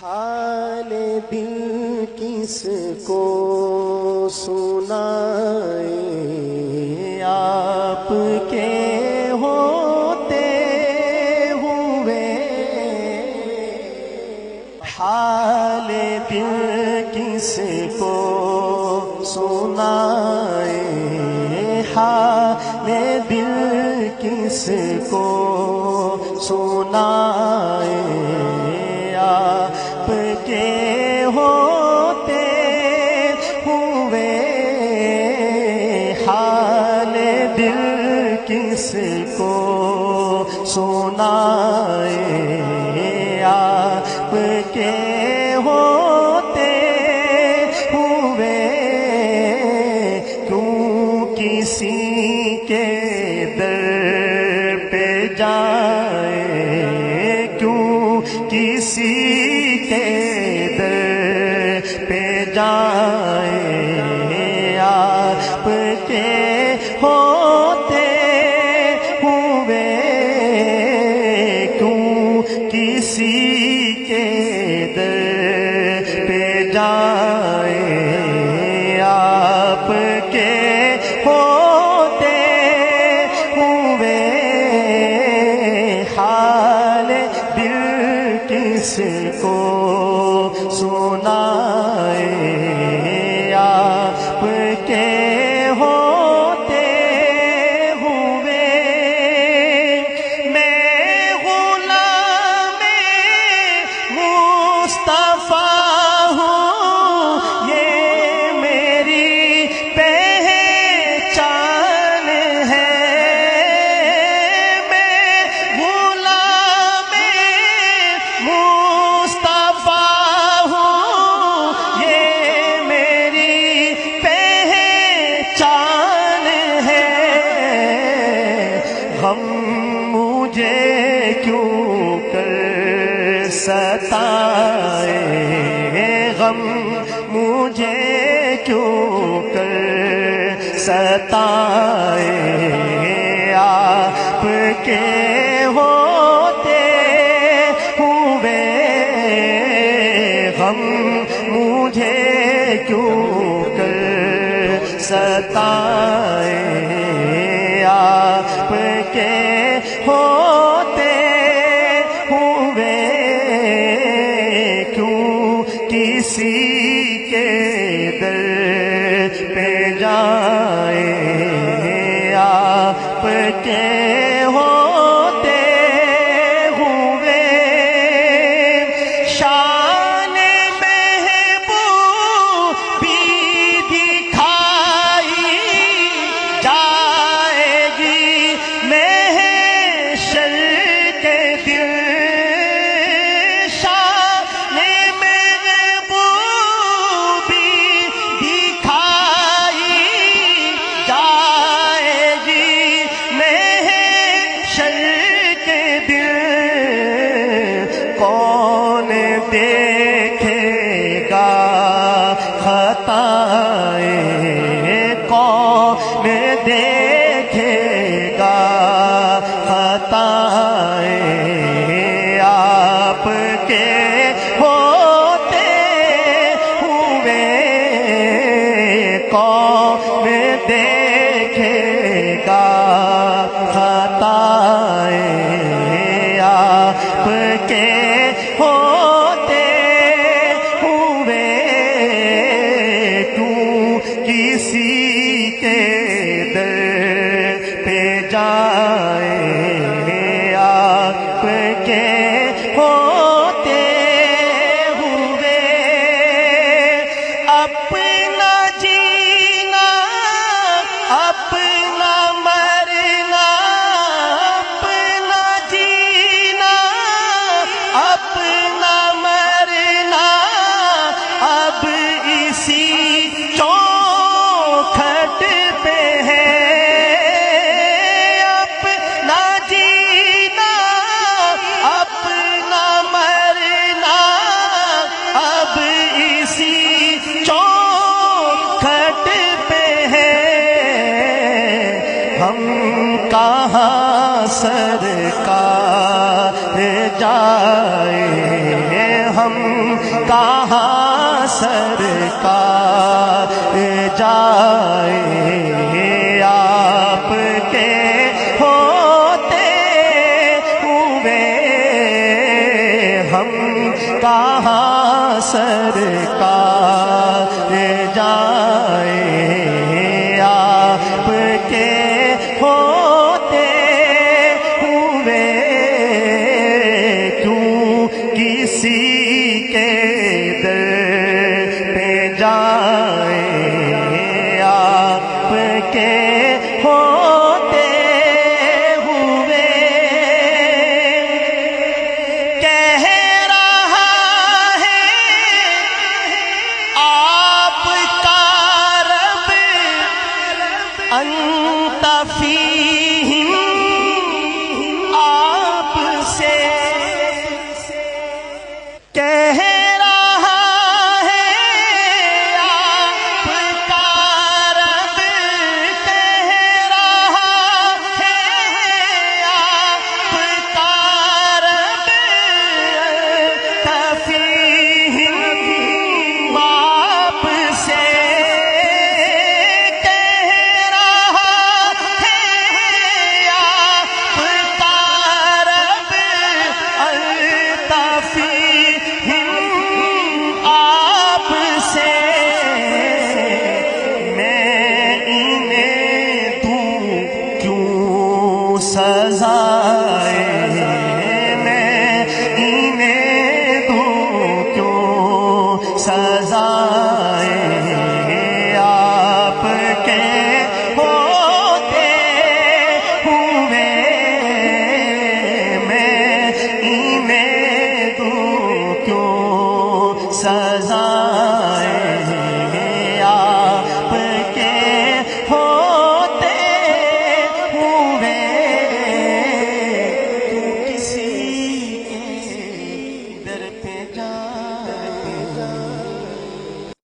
حال دل کس کو سنائے آپ کے ہوتے ہوئے، حال دل کس کو سنائے، حال دل کس کو سنائے، آپ کے ہوتے ہوئے حال دل کس کو سنائے، آپ کے ہوتے ہوئے کیوں کسی کے در پہ جائے، کیوں کسی کے در پہ جائے، آپ کے ہوتے ہوئے کیوں کسی کے در پہ جائے، آپ کے ہوتے ہوئے حال دل کس کو سنائے، آپ کے ہوتے ہوئے میں غلام مصطفیٰ ہوں، یہ میری پہچان ہے، میں غلام مصطفیٰ ہوں، یہ میری پہچان ہے، غم مجھے کیوں کر ستائے، غم مجھے کیوں کر ستائے، آپ کے ہوتے ہوئے غم مجھے کیوں کر ستائے، آپ کے ہوتے ہوئے کیوں کسی کے در پہ جائے، آپ کے ہوتے ہوئے شان محبوب بھی دکھائی جائے گی محشر کے دن، شان محبوب بھی دکھائی جائے گی محشر کے دن، کون دیکھے گا خطائے، کون دیکھے گا خطائے، آپ کے ہوتے ہوئے کون دیکھے گا خطائے، آپ کے ہوتے ہوئے کیوں کسی کے در پہ جائے، آپ کے ہوتے ہوئے اپنا جینا اپنا مرنا، اپنا جینا اپنا مرنا اب اسی چوکھٹ پہ ہے، اپنا جینا اپنا مرنا اب اسی چوکھٹ پہ ہے، ہم کہاں سرکار جائے، ہم کہاں سرکار جائے آپ کے ہوتے ہوئے ہم کہاں سرکار جائے آپ کے ہوتے ہوئے کیوں کسی کے در پہ جائیں آپ کے ہوتے ہوئے کہہ رہا ہے آپ کا رب انت فیہم آپ سے کہہ رہا ہے آپ کا رب کہہ رہا ہے آپ کا رب تفیہم آپ سے کہہ رہا ہے آپ کا رب التفیہم آپ سے میں انہیں دوں کیوں سزائے میں انہیں دوں کیوں سزائے آپ کے ہوتے ہوئے میں انہیں دوں کیوں سزا